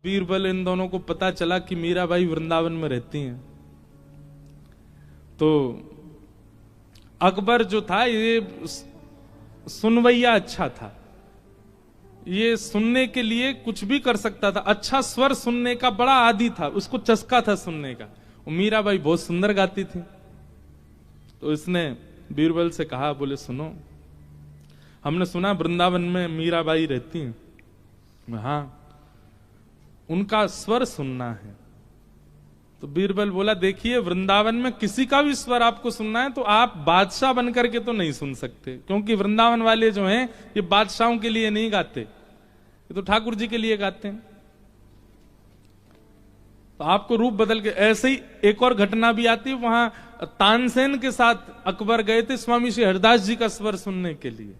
बीरबल इन दोनों को पता चला कि मीराबाई वृंदावन में रहती हैं, तो अकबर जो था ये सुनवैया अच्छा था, ये सुनने के लिए कुछ भी कर सकता था, अच्छा स्वर सुनने का बड़ा आदी था, उसको चस्का था सुनने का। मीराबाई बहुत सुंदर गाती थी, तो इसने बीरबल से कहा, बोले सुनो, हमने सुना वृंदावन में मीराबाई रहती हैं, हाँ उनका स्वर सुनना है। तो बीरबल बोला, देखिए वृंदावन में किसी का भी स्वर आपको सुनना है तो आप बादशाह बनकर के तो नहीं सुन सकते, क्योंकि वृंदावन वाले जो हैं ये बादशाहों के लिए नहीं गाते, ये तो ठाकुर जी के लिए गाते हैं। तो आपको रूप बदल के, ऐसे ही एक और घटना भी आती है, वहां तानसेन के साथ अकबर गए थे स्वामी श्री हरिदास जी का स्वर सुनने के लिए।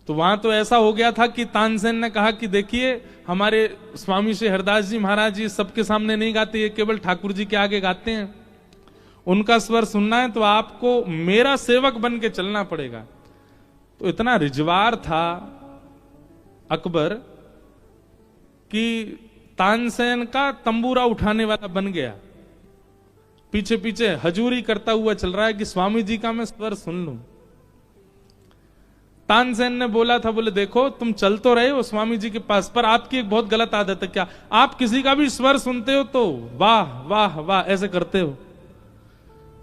तो वहां तो ऐसा हो गया था कि तानसेन ने कहा कि देखिए हमारे स्वामी श्री हरिदास जी महाराज जी सबके सामने नहीं गाते, ये केवल ठाकुर जी के आगे गाते हैं, उनका स्वर सुनना है तो आपको मेरा सेवक बन के चलना पड़ेगा। तो इतना रिजवार था अकबर कि तानसेन का तंबूरा उठाने वाला बन गया, पीछे पीछे हजूरी करता हुआ चल रहा है कि स्वामी जी का मैं स्वर सुन लूं। तानसेन ने बोला था, बोले देखो तुम चल तो रहे हो स्वामी जी के पास, पर आपकी एक बहुत गलत आदत है, क्या आप किसी का भी स्वर सुनते हो तो वाह वाह वाह ऐसे करते हो।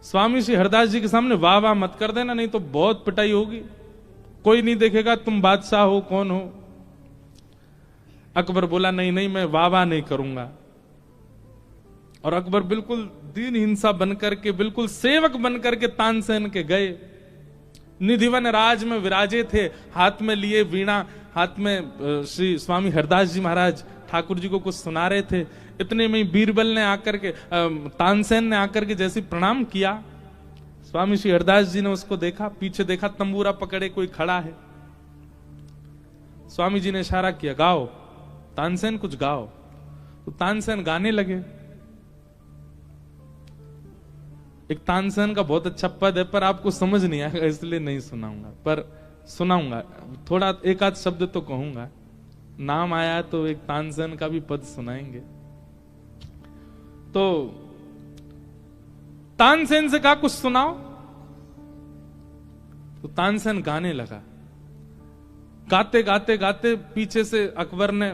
स्वामी श्री हरदास जी के सामने वाह वाह मत कर देना, नहीं तो बहुत पिटाई होगी, कोई नहीं देखेगा तुम बादशाह हो कौन हो। अकबर बोला नहीं नहीं मैं वाह वाह नहीं करूंगा। और अकबर बिल्कुल दीन हिंसा बनकर के, बिल्कुल सेवक बनकर के तानसेन के गए। निधिवन राज में विराजे थे, हाथ में लिए वीणा, हाथ में श्री स्वामी हरदास जी महाराज ठाकुर जी को कुछ सुना रहे थे। इतने में बीरबल ने आकर के, तानसेन ने आकर के जैसे प्रणाम किया, स्वामी श्री हरदास जी ने उसको देखा, पीछे देखा तंबूरा पकड़े कोई खड़ा है। स्वामी जी ने इशारा किया, गाओ तानसेन कुछ गाओ। तो तानसेन गाने लगे। एक तानसेन का बहुत अच्छा पद है, पर आपको समझ नहीं आएगा इसलिए नहीं सुनाऊंगा, पर सुनाऊंगा थोड़ा, एक आध शब्द तो कहूंगा। नाम आया तो एक तानसेन का भी पद सुनाएंगे। तो तानसेन से कहा कुछ सुनाओ, तो तानसेन गाने लगा। गाते गाते गाते पीछे से अकबर ने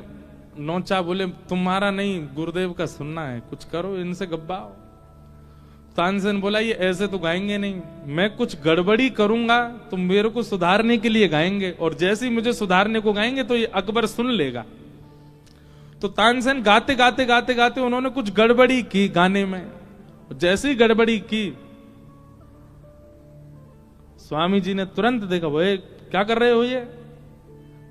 नोचा, बोले तुम्हारा नहीं गुरुदेव का सुनना है, कुछ करो इनसे गब्बाओ। तानसेन बोला ये ऐसे तो गाएंगे नहीं, मैं कुछ गड़बड़ी करूंगा तो मेरे को सुधारने के लिए गाएंगे, और जैसे ही मुझे सुधारने को गाएंगे तो ये अकबर सुन लेगा। तो तानसेन गाते गाते गाते गाते उन्होंने कुछ गड़बड़ी की गाने में। जैसे ही गड़बड़ी की, स्वामी जी ने तुरंत देखा, वो क्या कर रहे हो ये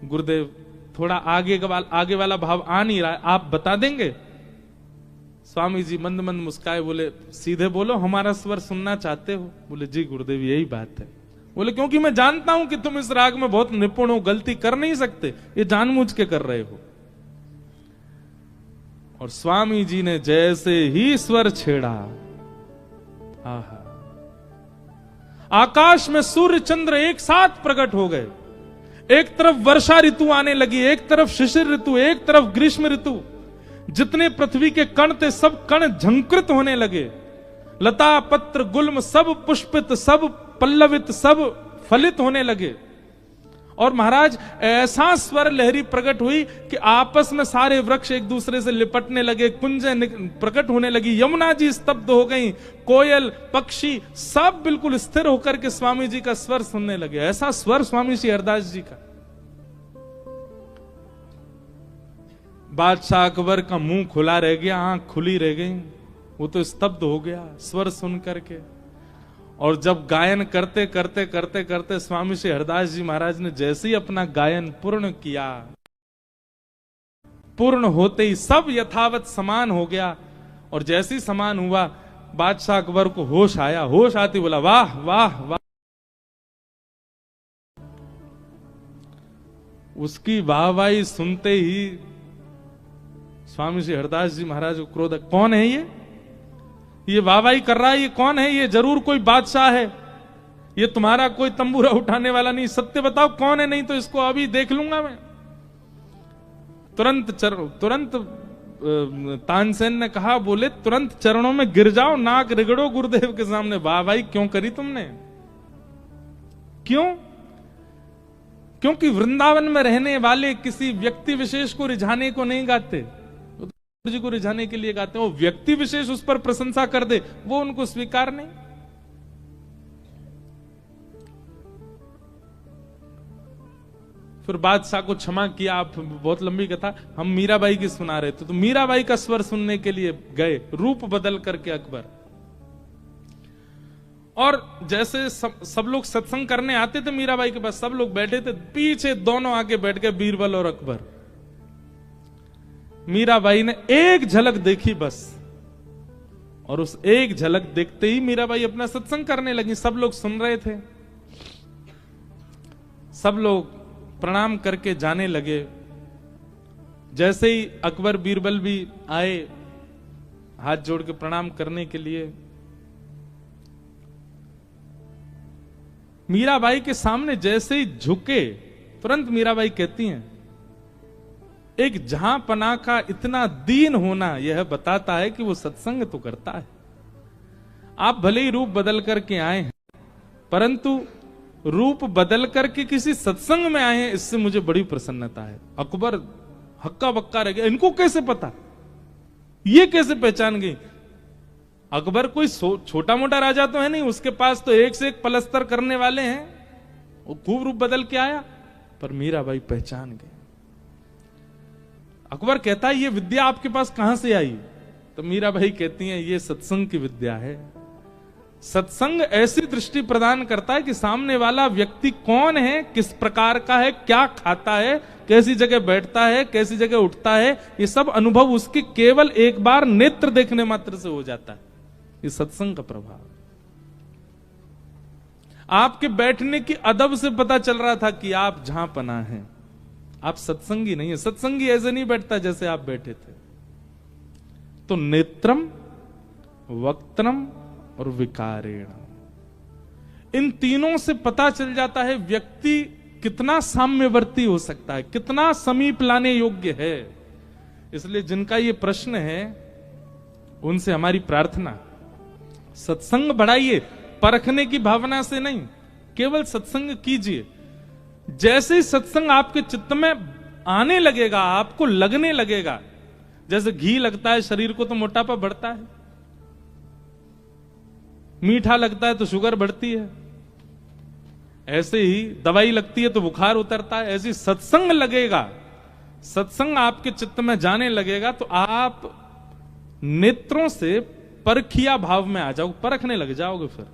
गुरुदेव, थोड़ा आगे वाला भाव आ नहीं रहा है, आप बता देंगे। स्वामी जी मंद मंद मुस्काए, बोले सीधे बोलो हमारा स्वर सुनना चाहते हो। बोले जी गुरुदेव यही बात है। बोले क्योंकि मैं जानता हूं कि तुम इस राग में बहुत निपुण हो, गलती कर नहीं सकते, ये जानबूझ के कर रहे हो। और स्वामी जी ने जैसे ही स्वर छेड़ा, आहा, आकाश में सूर्य चंद्र एक साथ प्रकट हो गए। एक तरफ वर्षा ऋतु आने लगी, एक तरफ शिशिर ऋतु, एक तरफ ग्रीष्म ऋतु। जितने पृथ्वी के कण थे सब कण झंकृत होने लगे। लता पत्र गुल्म सब पुष्पित, सब पल्लवित, सब फलित होने लगे। और महाराज ऐसा स्वर लहरी प्रकट हुई कि आपस में सारे वृक्ष एक दूसरे से लिपटने लगे, कुंजें प्रकट होने लगी, यमुना जी स्तब्ध हो गई, कोयल पक्षी सब बिल्कुल स्थिर होकर के स्वामी जी का स्वर सुनने लगे। ऐसा स्वर स्वामी श्री हरदास जी का। बादशाह अकबर का मुंह खुला रह गया, आंख खुली रह गई, वो तो स्तब्ध हो गया स्वर सुन करके। और जब गायन करते करते करते करते स्वामी श्री हरदास जी महाराज ने जैसे ही अपना गायन पूर्ण किया, पूर्ण होते ही सब यथावत समान हो गया। और जैसे ही समान हुआ, बादशाह अकबर को होश आया। होश आती बोला वाह वाह वाह। उसकी वाहवाही सुनते ही स्वामी श्री हरदास जी महाराज को क्रोध, कौन है ये वाहवाही कर रहा है, ये कौन है, ये जरूर कोई बादशाह है, ये तुम्हारा कोई तंबूरा उठाने वाला नहीं, सत्य बताओ कौन है, नहीं तो इसको अभी देख लूंगा मैं। तुरंत तानसेन ने कहा, बोले तुरंत चरणों में गिर जाओ, नाक रिगड़ो गुरुदेव के सामने। वाह भाई, क्यों करी तुमने? क्यों? क्योंकि वृंदावन में रहने वाले किसी व्यक्ति विशेष को रिझाने को नहीं गाते, जी को रिझाने के लिए गाते हैं। वो व्यक्ति विशेष उस पर प्रशंसा कर दे, वो उनको स्वीकार नहीं। फिर बादशाह को क्षमा किया। आप बहुत लंबी कथा, हम मीराबाई की सुना रहे थे, तो मीराबाई का स्वर सुनने के लिए गए, रूप बदल करके अकबर। और जैसे सब लोग सत्संग करने आते थे मीराबाई के पास, सब लोग बैठे थे, पीछे दोनों आके बैठ गए, बीरबल और अकबर। मीराबाई ने एक झलक देखी बस, और उस एक झलक देखते ही मीराबाई अपना सत्संग करने लगी। सब लोग सुन रहे थे, सब लोग प्रणाम करके जाने लगे। जैसे ही अकबर बीरबल भी आए हाथ जोड़ के प्रणाम करने के लिए, मीराबाई के सामने जैसे ही झुके, तुरंत मीराबाई कहती हैं, एक जहां पना का इतना दीन होना यह बताता है कि वो सत्संग तो करता है। आप भले ही रूप बदल करके आए हैं, परंतु रूप बदल करके किसी सत्संग में आए हैं, इससे मुझे बड़ी प्रसन्नता है। अकबर हक्का बक्का रह गया, इनको कैसे पता, ये कैसे पहचान गई? अकबर कोई छोटा मोटा राजा तो है नहीं, उसके पास तो एक से एक पलस्तर करने वाले हैं। वो खूब रूप बदल के आया, पर मीराबाई पहचान गई। अकबर कहता है, ये विद्या आपके पास कहां से आई? तो मीराबाई कहती हैं, ये सत्संग की विद्या है। सत्संग ऐसी दृष्टि प्रदान करता है कि सामने वाला व्यक्ति कौन है, किस प्रकार का है, क्या खाता है, कैसी जगह बैठता है, कैसी जगह उठता है, ये सब अनुभव उसके केवल एक बार नेत्र देखने मात्र से हो जाता है। ये सत्संग का प्रभाव। आपके बैठने की अदब से पता चल रहा था कि आप जहां पना है, आप सत्संगी नहीं है। सत्संगी ऐसे नहीं बैठता जैसे आप बैठे थे। तो नेत्रम, वक्त्रम और विकारेण, इन तीनों से पता चल जाता है व्यक्ति कितना साम्यवर्ती हो सकता है, कितना समीप लाने योग्य है। इसलिए जिनका ये प्रश्न है, उनसे हमारी प्रार्थना, सत्संग बढ़ाइए, परखने की भावना से नहीं, केवल सत्संग कीजिए। जैसे ही सत्संग आपके चित्त में आने लगेगा, आपको लगने लगेगा, जैसे घी लगता है शरीर को तो मोटापा बढ़ता है, मीठा लगता है तो शुगर बढ़ती है, ऐसे ही दवाई लगती है तो बुखार उतरता है। ऐसे सत्संग लगेगा, सत्संग आपके चित्त में जाने लगेगा तो आप नेत्रों से परखिया भाव में आ जाओगे, परखने लग जाओगे। फिर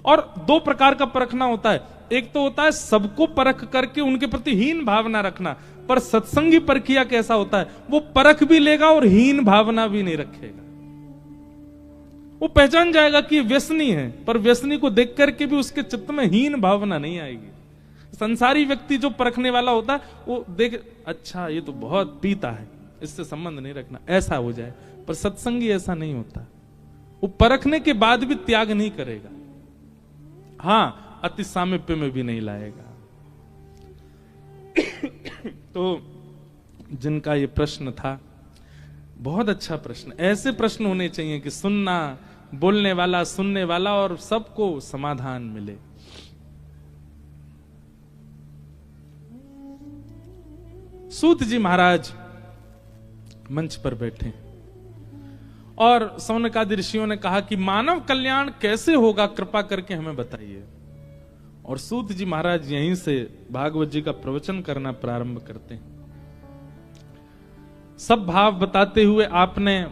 और दो प्रकार का परखना होता है, एक तो होता है सबको परख करके उनके प्रति हीन भावना रखना, पर सत्संगी परखिया कैसा होता है, वो परख भी लेगा और हीन भावना भी नहीं रखेगा। वो पहचान जाएगा कि व्यसनी है, पर व्यसनी को देख करके भी उसके चित्त में हीन भावना नहीं आएगी। संसारी व्यक्ति जो परखने वाला होता है, वो देख, अच्छा ये तो बहुत पीता है, इससे संबंध नहीं रखना, ऐसा हो जाए। पर सत्संगी ऐसा नहीं होता, वो परखने के बाद भी त्याग नहीं करेगा, हां अति सामीप्य में भी नहीं लाएगा। तो जिनका ये प्रश्न था, बहुत अच्छा प्रश्न, ऐसे प्रश्न होने चाहिए कि सुनना, बोलने वाला, सुनने वाला और सबको समाधान मिले। सूत जी महाराज मंच पर बैठे और सौनकादि ऋषियों ने कहा कि मानव कल्याण कैसे होगा, कृपा करके हमें बताइए। और सूत जी महाराज यहीं से भागवत जी का प्रवचन करना प्रारंभ करते हैं। सब भाव बताते हुए आपने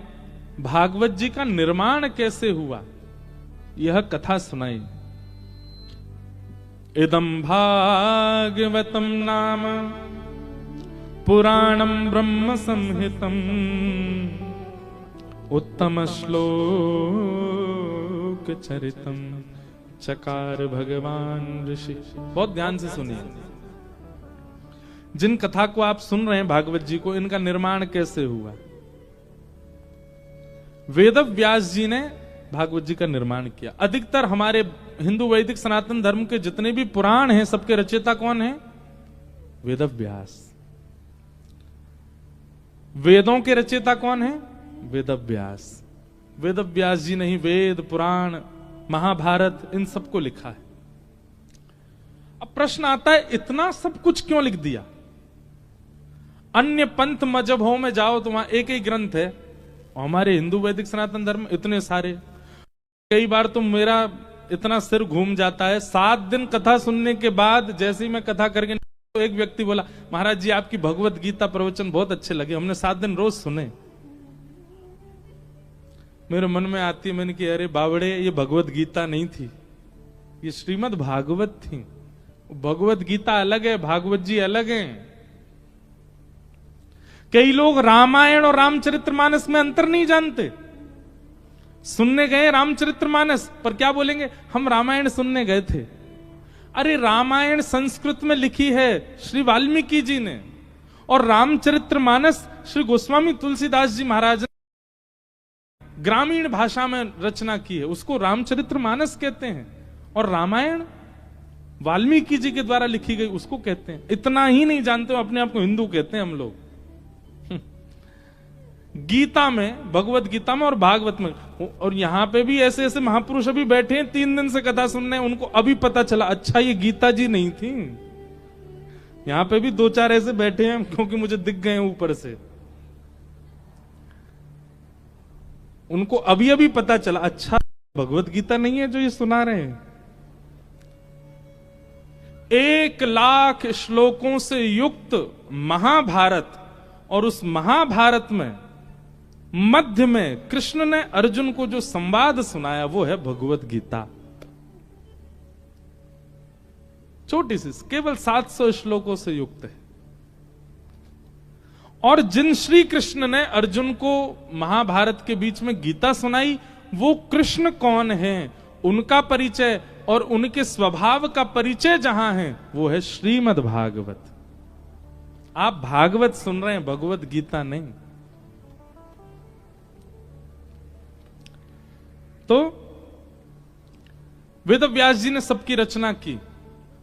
भागवत जी का निर्माण कैसे हुआ यह कथा सुनाई। इदं भागवतम नाम पुराणम ब्रह्म संहितम उत्तम श्लोक चरितम चकार भगवान ऋषि। बहुत ध्यान से सुनिए, जिन कथा को आप सुन रहे हैं भागवत जी को, इनका निर्माण कैसे हुआ। वेद व्यास जी ने भागवत जी का निर्माण किया। अधिकतर हमारे हिंदू वैदिक सनातन धर्म के जितने भी पुराण हैं, सबके रचयिता कौन है? वेद व्यास। वेदों के रचयिता कौन है? वेदव्यास। वेदव्यास जी ने ही वेद, पुराण, महाभारत इन सबको लिखा है। अब प्रश्न आता है, इतना सब कुछ क्यों लिख दिया? अन्य पंथ मजहबों में जाओ तो वहां एक ही ग्रंथ है, और हमारे हिंदू वैदिक सनातन धर्म इतने सारे। कई बार तो मेरा इतना सिर घूम जाता है, 7 दिन कथा सुनने के बाद जैसे ही मैं कथा करके, तो एक व्यक्ति बोला, महाराज जी आपकी भगवत गीता प्रवचन बहुत अच्छे लगे, हमने 7 दिन रोज सुने। मेरे मन में आती है, मैंने कि अरे बावड़े, ये भगवत गीता नहीं थी, ये श्रीमद् भागवत थी। भगवत गीता अलग है, भागवत जी अलग हैं। कई लोग रामायण और रामचरितमानस में अंतर नहीं जानते। सुनने गए रामचरितमानस, पर क्या बोलेंगे, हम रामायण सुनने गए थे। अरे रामायण संस्कृत में लिखी है श्री वाल्मीकि जी ने, और रामचरितमानस श्री गोस्वामी तुलसीदास जी महाराज ने ग्रामीण भाषा में रचना की है, उसको रामचरितमानस कहते हैं। और रामायण वाल्मीकि जी के द्वारा लिखी गई, उसको कहते हैं। इतना ही नहीं जानते हो, अपने आप को हिंदू कहते हैं हम लोग। गीता में, भगवत गीता में और भागवत में, और यहां पे भी ऐसे ऐसे महापुरुष अभी बैठे हैं 3 दिन से कथा सुनने, उनको अभी पता चला अच्छा ये गीता जी नहीं थी। यहां पे भी 2-4 ऐसे बैठे हैं, क्योंकि मुझे दिख गए ऊपर से, उनको अभी अभी पता चला अच्छा भगवत गीता नहीं है जो ये सुना रहे हैं। 1 लाख श्लोकों से युक्त महाभारत, और उस महाभारत में मध्य में कृष्ण ने अर्जुन को जो संवाद सुनाया वो है भगवत गीता। छोटी सी, केवल 700 श्लोकों से युक्त है। और जिन श्री कृष्ण ने अर्जुन को महाभारत के बीच में गीता सुनाई, वो कृष्ण कौन है, उनका परिचय और उनके स्वभाव का परिचय जहां है, वो है श्रीमद् भागवत। आप भागवत सुन रहे हैं, भगवत गीता नहीं। तो वेदव्यास जी ने सबकी रचना की,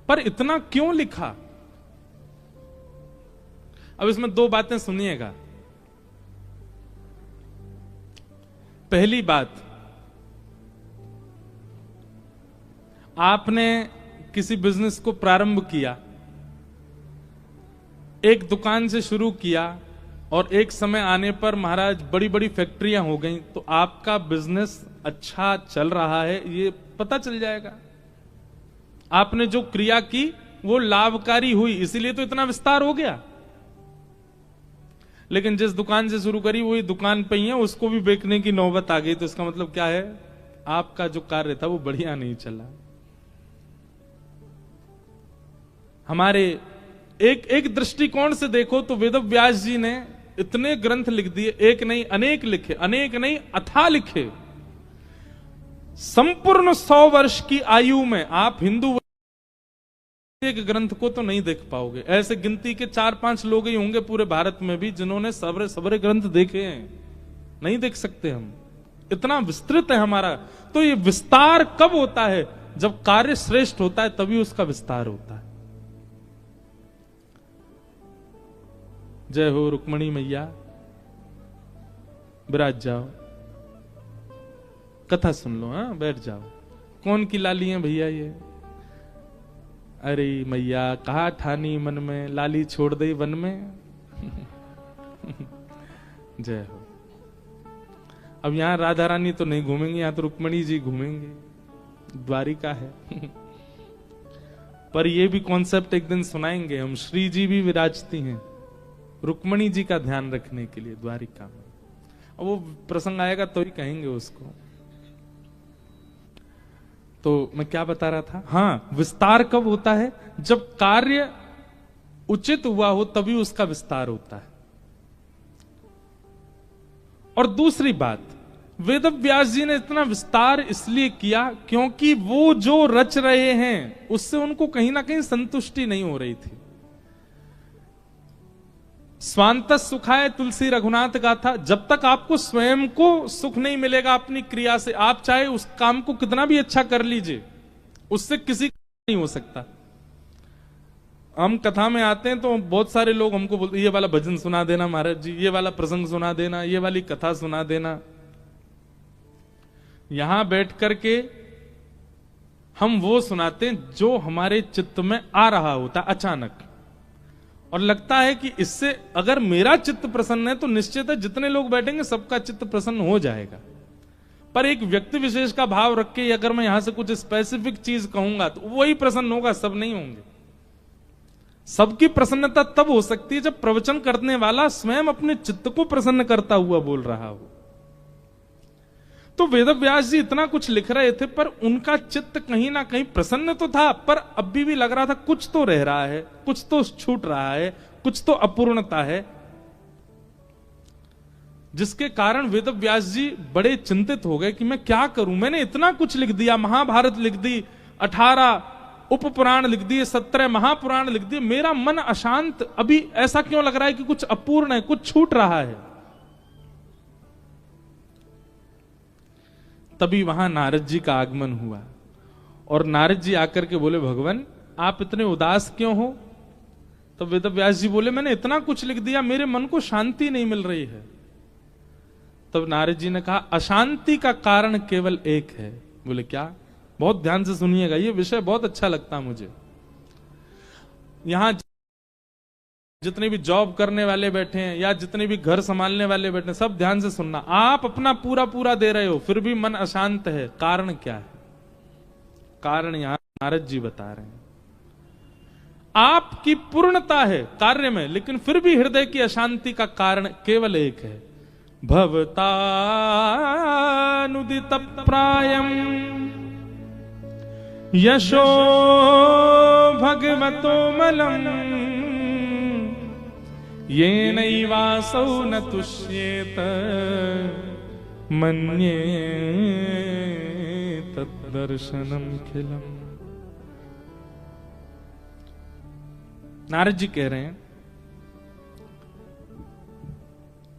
पर इतना क्यों लिखा? अब इसमें 2 बातें सुनिएगा। पहली बात, आपने किसी बिजनेस को प्रारंभ किया, एक दुकान से शुरू किया, और एक समय आने पर महाराज बड़ी बड़ी फैक्ट्रियां हो गई, तो आपका बिजनेस अच्छा चल रहा है ये पता चल जाएगा। आपने जो क्रिया की वो लाभकारी हुई, इसीलिए तो इतना विस्तार हो गया। लेकिन जिस दुकान से शुरू करी वही दुकान पे ही है, उसको भी बेचने की नौबत आ गई, तो इसका मतलब क्या है, आपका जो कार्य था वो बढ़िया नहीं चला। हमारे एक दृष्टिकोण से देखो तो वेदव्यास जी ने इतने ग्रंथ लिख दिए, एक नहीं अनेक लिखे, अनेक नहीं अथाह लिखे। संपूर्ण 100 वर्ष की आयु में आप हिंदू एक ग्रंथ को तो नहीं देख पाओगे। ऐसे गिनती के 4-5 लोग ही होंगे पूरे भारत में भी जिन्होंने सबरे ग्रंथ देखे हैं, नहीं देख सकते हम, इतना विस्तृत है हमारा। तो ये विस्तार कब होता है? जब कार्य श्रेष्ठ होता है तभी उसका विस्तार होता है। जय हो रुक्मणी मैया, विराज जाओ, कथा सुन लो, हाँ बैठ जाओ। कौन की लाली है भैया ये? अरे मैया कहा ठानी मन में, लाली छोड़ दे वन में। जय हो। अब यहां राधा रानी तो नहीं घूमेंगे, यहां तो रुक्मणी जी घूमेंगे, द्वारिका है। पर ये भी कॉन्सेप्ट एक दिन सुनाएंगे हम। श्री जी भी विराजती हैं रुक्मणी जी का ध्यान रखने के लिए द्वारिका में। अब वो प्रसंग आएगा तो ही कहेंगे उसको। तो मैं क्या बता रहा था? हाँ, विस्तार कब होता है? जब कार्य उचित हुआ हो तभी उसका विस्तार होता है। और दूसरी बात, वेदव्यास जी ने इतना विस्तार इसलिए किया क्योंकि वो जो रच रहे हैं उससे उनको कहीं ना कहीं संतुष्टि नहीं हो रही थी। स्वांत सुखाय तुलसी रघुनाथ गाथा, जब तक आपको स्वयं को सुख नहीं मिलेगा अपनी क्रिया से, आप चाहे उस काम को कितना भी अच्छा कर लीजिए, उससे किसी का नहीं हो सकता। हम कथा में आते हैं तो बहुत सारे लोग हमको बोलते ये वाला भजन सुना देना महाराज जी, ये वाला प्रसंग सुना देना, ये वाली कथा सुना देना। यहां बैठ करके हम वो सुनाते हैं जो हमारे चित्त में आ रहा होता अचानक, और लगता है कि इससे अगर मेरा चित्त प्रसन्न है तो निश्चित है जितने लोग बैठेंगे सबका चित्त प्रसन्न हो जाएगा। पर एक व्यक्ति विशेष का भाव रख के अगर मैं यहां से कुछ स्पेसिफिक चीज कहूंगा तो वही प्रसन्न होगा, सब नहीं होंगे। सबकी प्रसन्नता तब हो सकती है जब प्रवचन करने वाला स्वयं अपने चित्त को प्रसन्न करता हुआ बोल रहा हो। तो वेदव्यास जी इतना कुछ लिख रहे थे पर उनका चित्त कहीं ना कहीं प्रसन्न तो था, पर अभी भी लग रहा था कुछ तो रह रहा है, कुछ तो छूट रहा है, कुछ तो अपूर्णता है, जिसके कारण वेदव्यास जी बड़े चिंतित हो गए कि मैं क्या करूं। मैंने इतना कुछ लिख दिया, महाभारत लिख दी, 18 उपपुराण लिख दिए, 17 महापुराण लिख दिए, मेरा मन अशांत, अभी ऐसा क्यों लग रहा है कि कुछ अपूर्ण है, कुछ छूट रहा है। तभी वहां नारद जी का आगमन हुआ और नारद जी आकर के बोले, भगवान आप इतने उदास क्यों हो? तो वेदव्यास जी बोले, मैंने इतना कुछ लिख दिया, मेरे मन को शांति नहीं मिल रही है। तब नारद जी ने कहा, अशांति का कारण केवल एक है। बोले क्या? बहुत ध्यान से सुनिएगा, ये विषय बहुत अच्छा लगता मुझे। यहां जितने भी जॉब करने वाले बैठे हैं या जितने भी घर संभालने वाले बैठे हैं, सब ध्यान से सुनना। आप अपना पूरा पूरा दे रहे हो फिर भी मन अशांत है, कारण क्या है? कारण यहां नारद जी बता रहे हैं, आपकी पूर्णता है कार्य में, लेकिन फिर भी हृदय की अशांति का कारण केवल एक है। भवतानुदित प्रायम यशो भगवतो मलम ये नैवासौ न तुष्येत मन्ये तद्दर्शनम खिलम। नारद जी कह रहे हैं,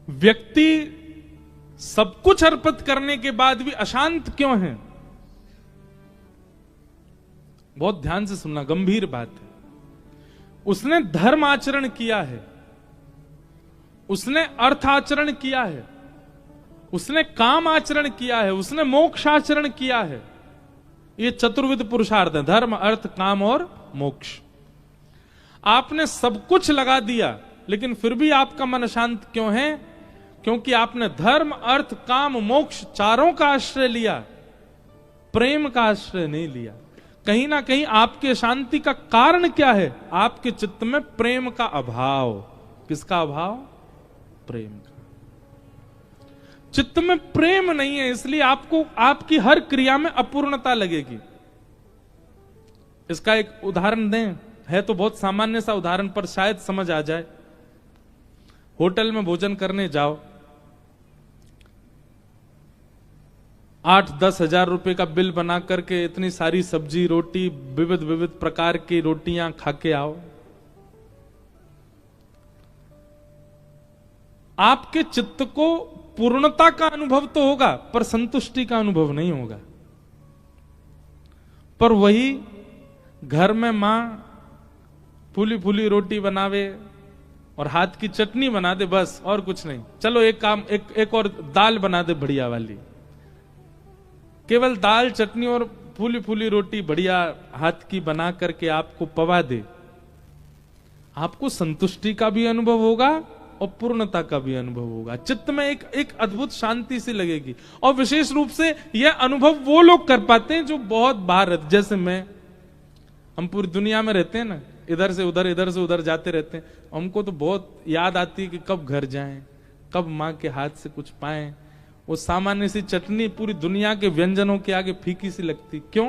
व्यक्ति सब कुछ अर्पित करने के बाद भी अशांत क्यों है? बहुत ध्यान से सुनना, गंभीर बात है। उसने धर्म आचरण किया है, उसने अर्थ आचरण किया है, उसने काम आचरण किया है, उसने मोक्ष आचरण किया है। ये चतुर्विध पुरुषार्थ है, धर्म अर्थ काम और मोक्ष। आपने सब कुछ लगा दिया लेकिन फिर भी आपका मन अशांत क्यों है? क्योंकि आपने धर्म अर्थ काम मोक्ष चारों का आश्रय लिया, प्रेम का आश्रय नहीं लिया। कहीं ना कहीं आपके शांति का कारण क्या है? आपके चित्त में प्रेम का अभाव। किसका अभाव? प्रेम का। चित्त में प्रेम नहीं है, इसलिए आपको आपकी हर क्रिया में अपूर्णता लगेगी। इसका एक उदाहरण दें, है तो बहुत सामान्य सा उदाहरण पर शायद समझ आ जाए। होटल में भोजन करने जाओ, 8-10 हजार रुपए का बिल बना करके इतनी सारी सब्जी रोटी विविध विविध प्रकार की रोटियां खा के आओ, आपके चित्त को पूर्णता का अनुभव तो होगा पर संतुष्टि का अनुभव नहीं होगा। पर वही घर में मां फूली फूली रोटी बनावे और हाथ की चटनी बना दे, बस और कुछ नहीं। चलो एक काम, एक और दाल बना दे बढ़िया वाली, केवल दाल चटनी और फूली फूली रोटी बढ़िया हाथ की बना करके आपको पवा दे, आपको संतुष्टि का भी अनुभव होगा और पूर्णता का भी अनुभव होगा। चित्त में एक अद्भुत शांति सी लगेगी। और विशेष रूप से यह अनुभव वो लोग कर पाते हैं जो बहुत बाहर रहते, जैसे मैं, हम पूरी दुनिया में रहते हैं ना, इधर से उधर जाते रहते हैं। हमको तो बहुत याद आती है कि कब घर जाएं, कब माँ के हाथ से कुछ पाएं। वो सामान्य सी चटनी पूरी दुनिया के व्यंजनों के आगे फीकी सी लगती। क्यों?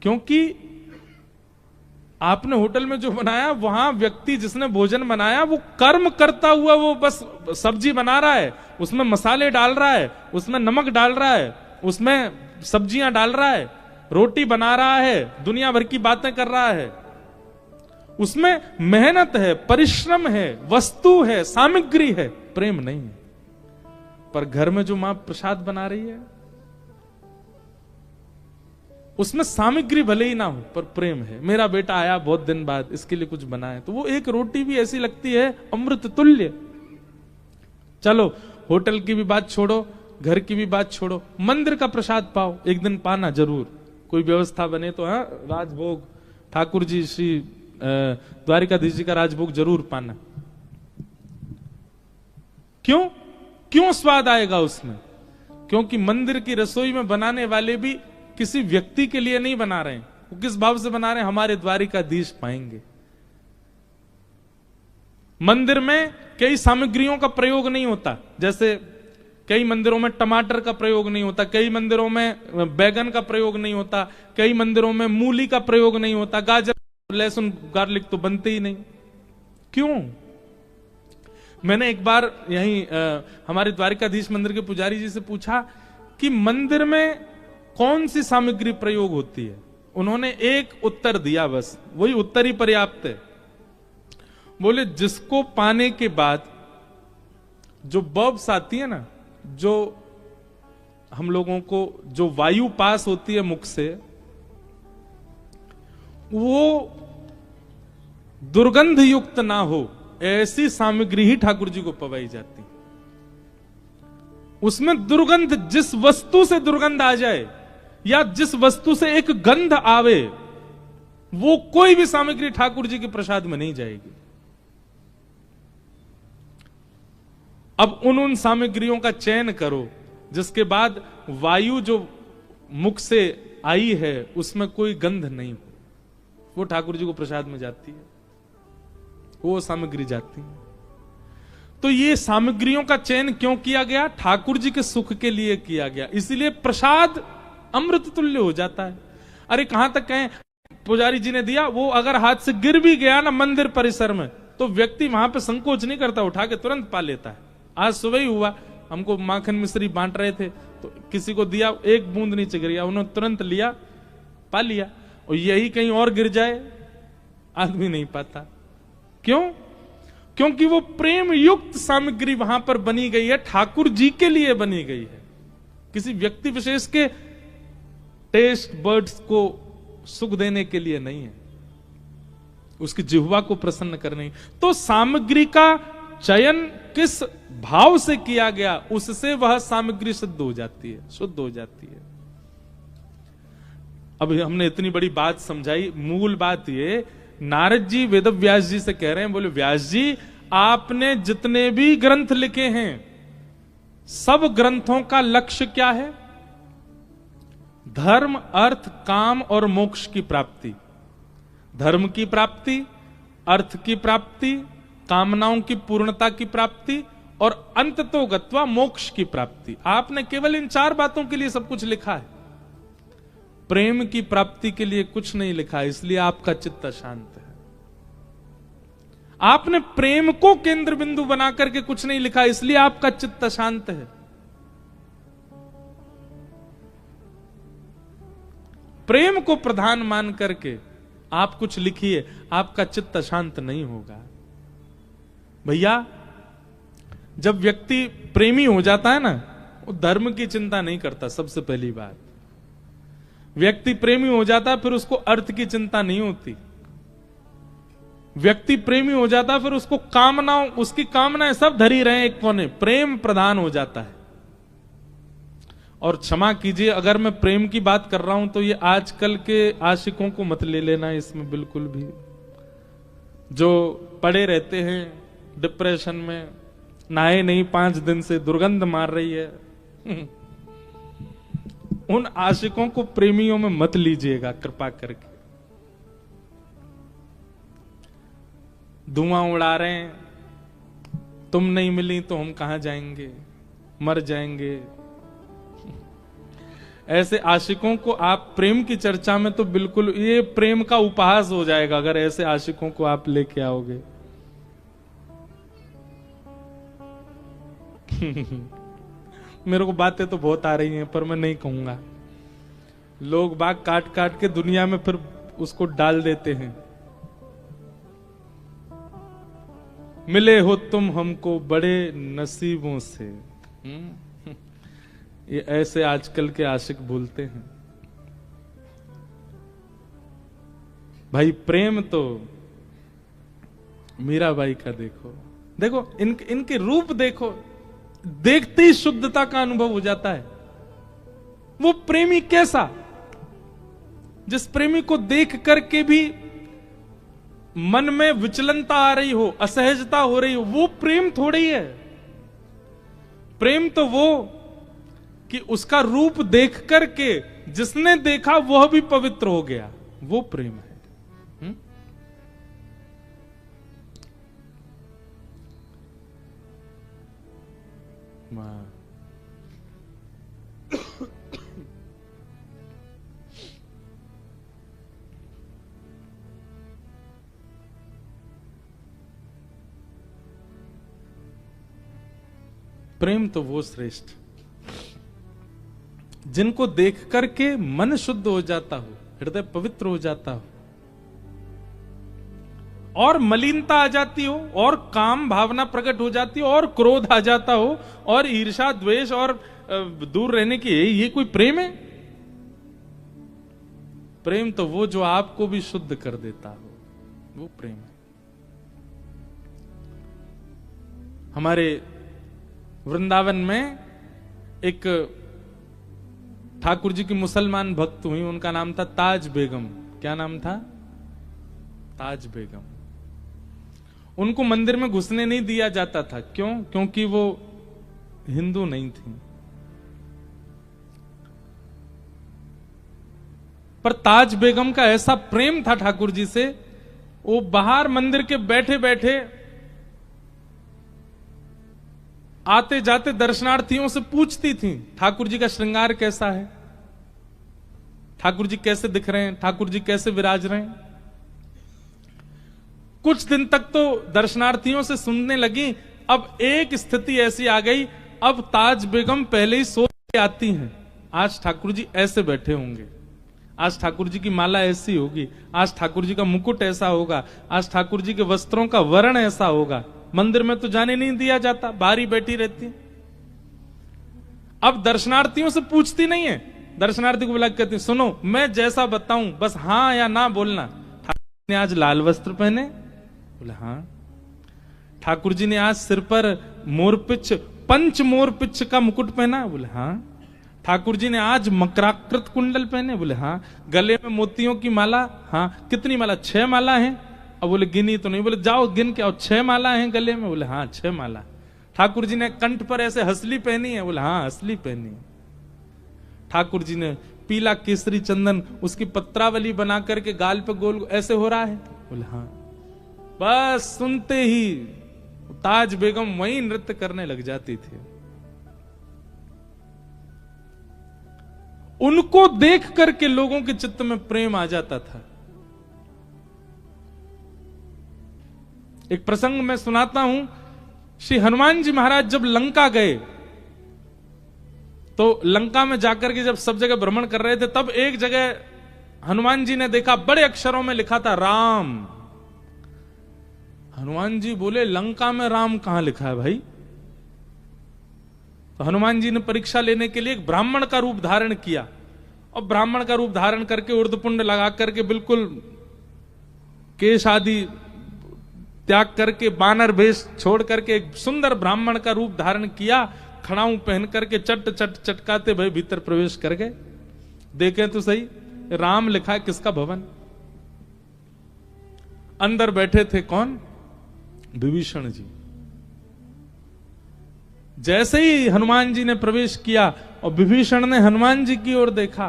क्योंकि आपने होटल में जो बनाया, वहां व्यक्ति जिसने भोजन बनाया वो कर्म करता हुआ, वो बस सब्जी बना रहा है, उसमें मसाले डाल रहा है, उसमें नमक डाल रहा है, उसमें सब्जियां डाल रहा है, रोटी बना रहा है, दुनिया भर की बातें कर रहा है। उसमें मेहनत है, परिश्रम है, वस्तु है, सामग्री है, प्रेम नहीं है। पर घर में जो मां प्रसाद बना रही है, उसमें सामग्री भले ही ना हो पर प्रेम है। मेरा बेटा आया बहुत दिन बाद, इसके लिए कुछ बनाए, तो वो एक रोटी भी ऐसी लगती है अमृत तुल्य। चलो होटल की भी बात छोड़ो, घर की भी बात छोड़ो, मंदिर का प्रसाद पाओ, एक दिन पाना जरूर, कोई व्यवस्था बने तो। हाँ, राजभोग ठाकुर जी श्री द्वारिकाधीश जी का राजभोग जरूर पाना। क्यों? क्यों स्वाद आएगा उसमें? क्योंकि मंदिर की रसोई में बनाने वाले भी किसी व्यक्ति के लिए नहीं बना रहे हैं, वो किस भाव से बना रहे हैं? हमारे द्वारिकाधीश पाएंगे। मंदिर में कई सामग्रियों का प्रयोग नहीं होता, जैसे कई मंदिरों में टमाटर का प्रयोग नहीं होता, कई मंदिरों में बैगन का प्रयोग नहीं होता, कई मंदिरों में मूली का प्रयोग नहीं होता, गाजर लहसुन गार्लिक तो बनते ही नहीं। क्यों? मैंने एक बार यहीं हमारे द्वारिकाधीश मंदिर के पुजारी जी से पूछा कि मंदिर में कौन सी सामग्री प्रयोग होती है। उन्होंने एक उत्तर दिया, बस वही उत्तर ही पर्याप्त है। बोले जिसको पाने के बाद जो बर्ब्स आती है ना, जो हम लोगों को जो वायु पास होती है मुख से, वो दुर्गंध युक्त ना हो, ऐसी सामग्री ही ठाकुर जी को पवाई जाती। उसमें दुर्गंध, जिस वस्तु से दुर्गंध आ जाए या जिस वस्तु से एक गंध आवे, वो कोई भी सामग्री ठाकुर जी के प्रसाद में नहीं जाएगी। अब उन सामग्रियों का चयन करो जिसके बाद वायु जो मुख से आई है उसमें कोई गंध नहीं हो, वो ठाकुर जी को प्रसाद में जाती है, वो सामग्री जाती है। तो ये सामग्रियों का चयन क्यों किया गया? ठाकुर जी के सुख के लिए किया गया, इसीलिए प्रसाद अमृत तुल्य हो जाता है। अरे कहां तक कहें, पुजारी जी ने दिया, वो अगर हाथ से गिर भी गया ना मंदिर परिसर में, तो व्यक्ति वहां पे संकोच नहीं करता, उठा के तुरंत पा लेता है। आज सुबह ही हुआ, हमको माखन मिश्री बांट रहे थे, तो किसी को दिया, एक बूंद नीचे गिर गया, उन्होंने तुरंत लिया, पा लिया। और यही कहीं और गिर जाए, आदमी नहीं पाता। क्यों? क्योंकि वो प्रेम युक्त सामग्री वहां पर बनी गई है, ठाकुर जी के लिए बनी गई है, किसी व्यक्ति विशेष के टेस्ट बर्ड्स को सुख देने के लिए नहीं है, उसकी जिह्वा को प्रसन्न करने। तो सामग्री का चयन किस भाव से किया गया, उससे वह सामग्री सिद्ध हो जाती है, शुद्ध हो जाती है। अब हमने इतनी बड़ी बात समझाई, मूल बात ये, नारद जी वेद व्यास जी से कह रहे हैं, बोले व्यास जी आपने जितने भी ग्रंथ लिखे हैं, सब ग्रंथों का लक्ष्य क्या है? धर्म, अर्थ, काम और मोक्ष की प्राप्ति। धर्म की प्राप्ति, अर्थ की प्राप्ति, कामनाओं की पूर्णता की प्राप्ति और अंततो गत्वा मोक्ष की प्राप्ति। आपने केवल इन 4 बातों के लिए सब कुछ लिखा है, प्रेम की प्राप्ति के लिए कुछ नहीं लिखा, इसलिए आपका चित्त अशांत है। आपने प्रेम को केंद्र बिंदु बना करके कुछ नहीं लिखा, इसलिए आपका चित्त अशांत है। प्रेम को प्रधान मान करके आप कुछ लिखिए, आपका चित्त अशांत नहीं होगा। भैया जब व्यक्ति प्रेमी हो जाता है ना, वो धर्म की चिंता नहीं करता। सबसे पहली बात, व्यक्ति प्रेमी हो जाता है फिर उसको अर्थ की चिंता नहीं होती। व्यक्ति प्रेमी हो जाता है फिर उसको कामनाओं, उसकी कामनाएं सब धरी रहे एक कोने, प्रेम प्रधान हो जाता है। और क्षमा कीजिए अगर मैं प्रेम की बात कर रहा हूं तो ये आजकल के आशिकों को मत ले लेना इसमें बिल्कुल भी, जो पड़े रहते हैं डिप्रेशन में, नहाए नहीं 5 दिन से, दुर्गंध मार रही है, उन आशिकों को प्रेमियों में मत लीजिएगा कृपा करके। धुआं उड़ा रहे हैं, तुम नहीं मिली तो हम कहां जाएंगे, मर जाएंगे। ऐसे आशिकों को आप प्रेम की चर्चा में तो बिल्कुल, ये प्रेम का उपहास हो जाएगा अगर ऐसे आशिकों को आप लेके आओगे। मेरे को बातें तो बहुत आ रही हैं पर मैं नहीं कहूंगा, लोग बाग काट काट के दुनिया में फिर उसको डाल देते हैं। मिले हो तुम हमको बड़े नसीबों से, ये ऐसे आजकल के आशिक बोलते हैं। भाई प्रेम तो मीराबाई का देखो, देखो इनके रूप देखो, देखते ही शुद्धता का अनुभव हो जाता है। वो प्रेमी कैसा, जिस प्रेमी को देख करके भी मन में विचलनता आ रही हो, असहजता हो रही हो, वो प्रेम थोड़ी है। प्रेम तो वो कि उसका रूप देख करके जिसने देखा वह भी पवित्र हो गया, वो प्रेम है। प्रेम तो वो श्रेष्ठ जिनको देख करके मन शुद्ध हो जाता हो, हृदय पवित्र हो जाता हो, और मलिनता आ जाती हो, और काम भावना प्रकट हो जाती हो, और क्रोध आ जाता हो, और ईर्ष्या द्वेष और दूर रहने की, ये कोई प्रेम है? प्रेम तो वो जो आपको भी शुद्ध कर देता हो, वो प्रेम है। हमारे वृंदावन में एक ठाकुर जी की मुसलमान भक्त हुई, उनका नाम था ताज बेगम। क्या नाम था? ताज बेगम। उनको मंदिर में घुसने नहीं दिया जाता था। क्यों? क्योंकि वो हिंदू नहीं थी। पर ताज बेगम का ऐसा प्रेम था ठाकुर जी से, वो बाहर मंदिर के बैठे बैठे आते जाते दर्शनार्थियों से पूछती थी, ठाकुर जी का श्रृंगार कैसा है, ठाकुर जी कैसे दिख रहे हैं, ठाकुर जी कैसे विराज रहे हैं। कुछ दिन तक तो दर्शनार्थियों से सुनने लगी। अब एक स्थिति ऐसी आ गई, अब ताज बेगम पहले ही सोच के आती हैं, आज ठाकुर जी ऐसे बैठे होंगे, आज ठाकुर जी की माला ऐसी होगी, आज ठाकुर जी का मुकुट ऐसा होगा, आज ठाकुर जी के वस्त्रों का वर्ण ऐसा होगा। मंदिर में तो जाने नहीं दिया जाता, बाहर ही बैठी रहती। अब दर्शनार्थियों से पूछती नहीं है, दर्शनार्थी को बुला के कहती, सुनो मैं जैसा बताऊं बस हाँ या ना बोलना। ठाकुर जी ने आज लाल वस्त्र पहने? बोले हाँ। ठाकुर जी ने आज सिर पर मोरपिच, पंच मोरपिच का मुकुट पहना? बोले हाँ। ठाकुर जी ने आज मकराकृत कुंडल पहने? बोले हाँ। गले में मोतियों की माला? हाँ। कितनी माला? 6 माला है। अब बोले गिनी तो नहीं। बोले जाओ गिन के आओ, 6 माला हैं गले में? बोले हाँ 6 माला। ठाकुर जी ने कंठ पर ऐसे हसली पहनी है? बोले हाँ हसली पहनी है। ठाकुर जी ने पीला केसरी चंदन उसकी पत्रावली बना करके गाल पे गोल ऐसे हो रहा है? बोले हाँ। बस सुनते ही ताज बेगम वहीं नृत्य करने लग जाती थी। उनको देख करके लोगों के चित्त में प्रेम आ जाता था। एक प्रसंग मैं सुनाता हूं। श्री हनुमान जी महाराज जब लंका गए तो लंका में जाकर के जब सब जगह भ्रमण कर रहे थे, तब एक जगह हनुमान जी ने देखा बड़े अक्षरों में लिखा था राम। हनुमान जी बोले लंका में राम कहां लिखा है भाई? तो हनुमान जी ने परीक्षा लेने के लिए एक ब्राह्मण का रूप धारण किया, और ब्राह्मण का रूप धारण करके उर्दपुंड लगा करके बिल्कुल केश आदि त्याग करके बानर वेश छोड़ करके एक सुंदर ब्राह्मण का रूप धारण किया, खड़ाऊ पहन करके चट चट चटकाते भाई भीतर प्रवेश कर गए। देखें तो सही, राम लिखा है किसका भवन? अंदर बैठे थे कौन? विभीषण जी। जैसे ही हनुमान जी ने प्रवेश किया और विभीषण ने हनुमान जी की ओर देखा,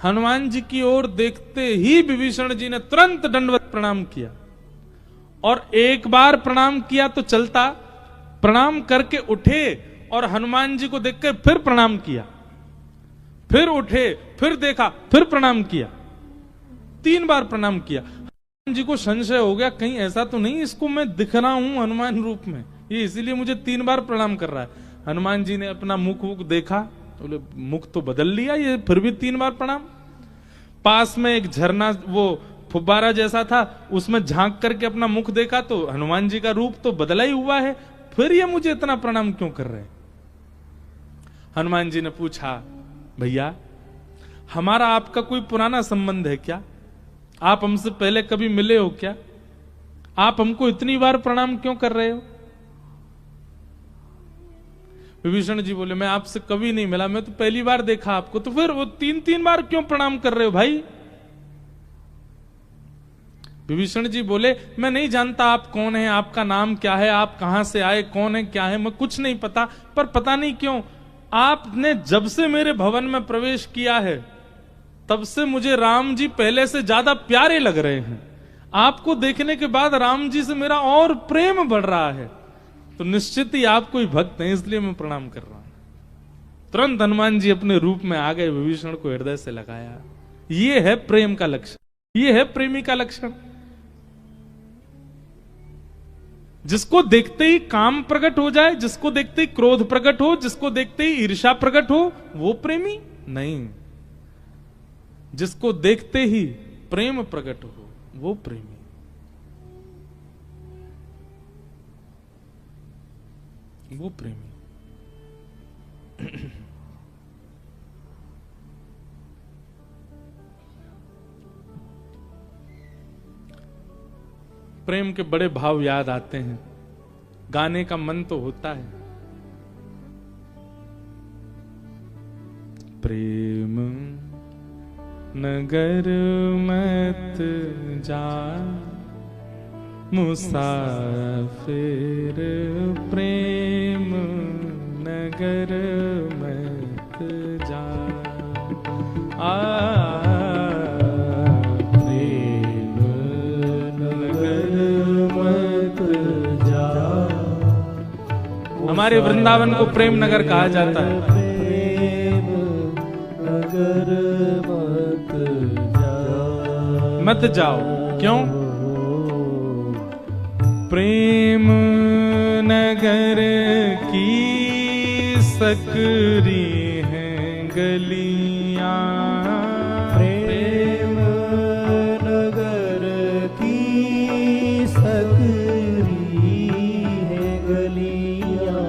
हनुमान जी की ओर देखते ही विभीषण जी ने तुरंत दंडवत प्रणाम किया, और एक बार प्रणाम किया तो चलता, प्रणाम करके उठे और हनुमान जी को देखकर फिर प्रणाम किया, फिर उठे, फिर देखा, फिर प्रणाम किया, 3 बार प्रणाम किया। हनुमान जी को संशय हो गया, कहीं ऐसा तो नहीं इसको मैं दिख रहा हूं हनुमान रूप में, ये इसीलिए मुझे 3 बार प्रणाम कर रहा है। हनुमान जी ने अपना मुख देखा, बोले मुख तो बदल लिया ये, फिर भी 3 बार प्रणाम। पास में एक झरना वो फुब्बारा जैसा था, उसमें झांक करके अपना मुख देखा तो हनुमान जी का रूप तो बदला ही हुआ है, फिर ये मुझे इतना प्रणाम क्यों कर रहे हैं? हनुमान जी ने पूछा, भैया हमारा आपका कोई पुराना संबंध है क्या? आप हमसे पहले कभी मिले हो क्या? आप हमको इतनी बार प्रणाम क्यों कर रहे हो? विभीषण जी बोले, मैं आपसे कभी नहीं मिला, मैं तो पहली बार देखा आपको, तो फिर वो 3-3 बार क्यों प्रणाम कर रहे हो भाई? विभीषण जी बोले, मैं नहीं जानता आप कौन है, आपका नाम क्या है, आप कहां से आए, कौन है, क्या है, मैं कुछ नहीं पता, पर पता नहीं क्यों आपने जब से मेरे भवन में प्रवेश किया है तब से मुझे राम जी पहले से ज्यादा प्यारे लग रहे हैं। आपको देखने के बाद राम जी से मेरा और प्रेम बढ़ रहा है, तो निश्चित ही आप कोई भक्त हैं, इसलिए मैं प्रणाम कर रहा हूं। तुरंत हनुमान जी अपने रूप में आ गए, विभीषण को हृदय से लगाया। ये है प्रेम का लक्षण, ये है प्रेमी का लक्षण। जिसको देखते ही काम प्रकट हो जाए, जिसको देखते ही क्रोध प्रकट हो, जिसको देखते ही ईर्ष्या प्रकट हो, वो प्रेमी नहीं। जिसको देखते ही प्रेम प्रकट हो, वो प्रेमी। वो प्रेमी। प्रेम के बड़े भाव याद आते हैं, गाने का मन तो होता है। प्रेम नगर मत जा मुसाफिर, प्रेम नगर मत जा। प्रेम नगर मत जा। हमारे वृंदावन को प्रेम नगर कहा जाता है। प्रेम नगर मत जाओ, क्यों? प्रेम नगर की सकरी हैं गलियां, प्रेम नगर की सकरी हैं गलियां,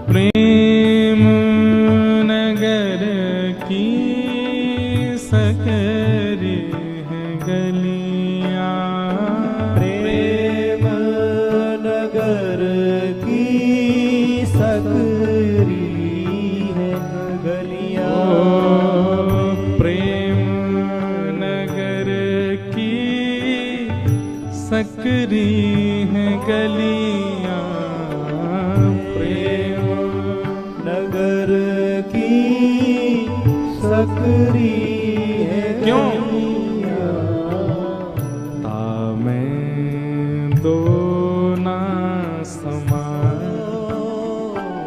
प्रेम नगर की सकरी हैं गलियां, प्रेम नगर की सकरी हैं गलियां, प्रेम नगर की सकरी हैं गलियां, प्रेम नगर की सकरी है। क्यों? तामें दो ना समा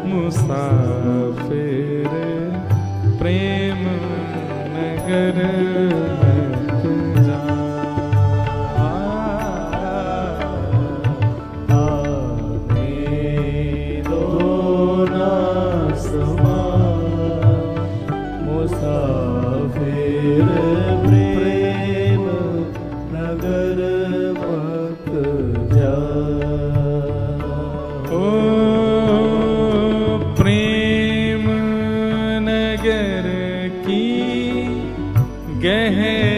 मुसाफिर, प्रेम नगर मत जा। तामें दो ना समा मुसाफिर, प्रेम नगर मत जा। ओ प्रेम नगर की गहरी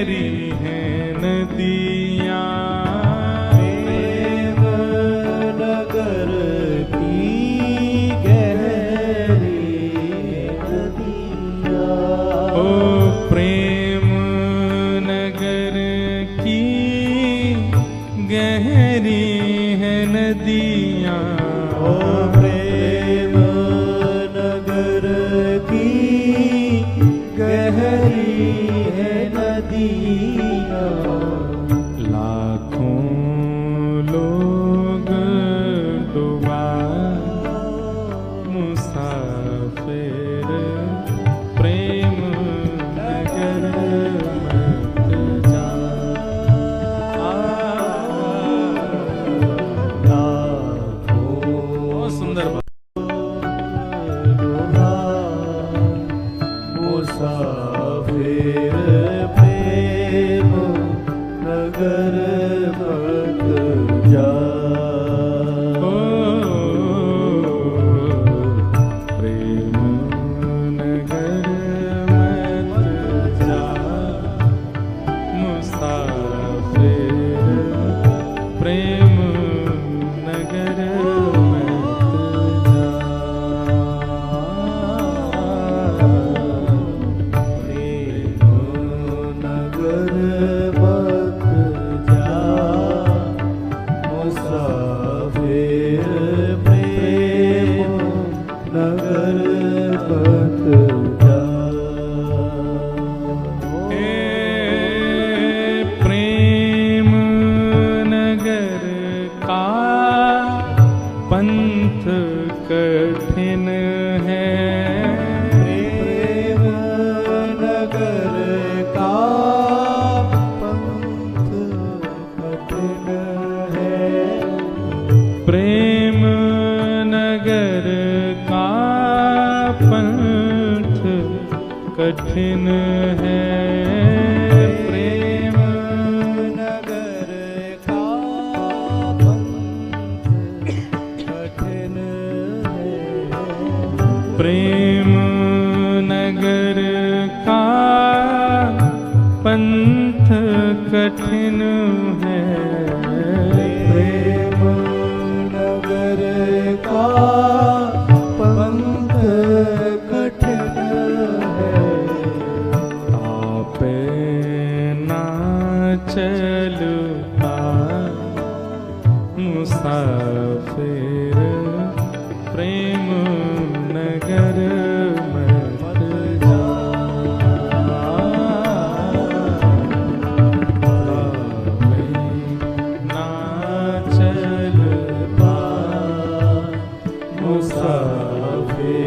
कठिन है। प्रेम नगर का पंथ कठिन है। प्रेम नगर का पंथ कठिन है। प्रेम नगर का पंथ कठिन है। प्रेम नगर का पंथ कठिन है। प्रेम नगर का पंथ कठिन है। आपे ना चलता मुसाफिर प्रेम नगर मत जा। आपे ना चलता मुसाफिर